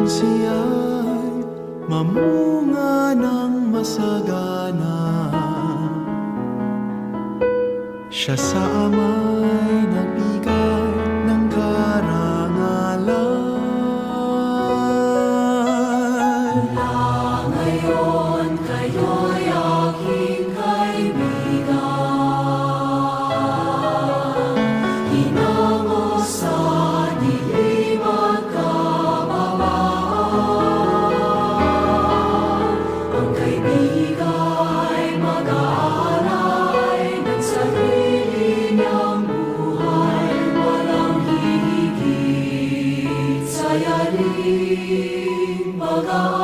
siya'y mamunga ng masagana. Siya sa ama'y nagbigay ng karangalan. Mula ngayon kayo'y aking kaibigan, hinango sa dilim at kababaan. Ang kaibiga'y mag-aalay ng sarili niyang buhay, walang hihigit sa yaring pag-aalay.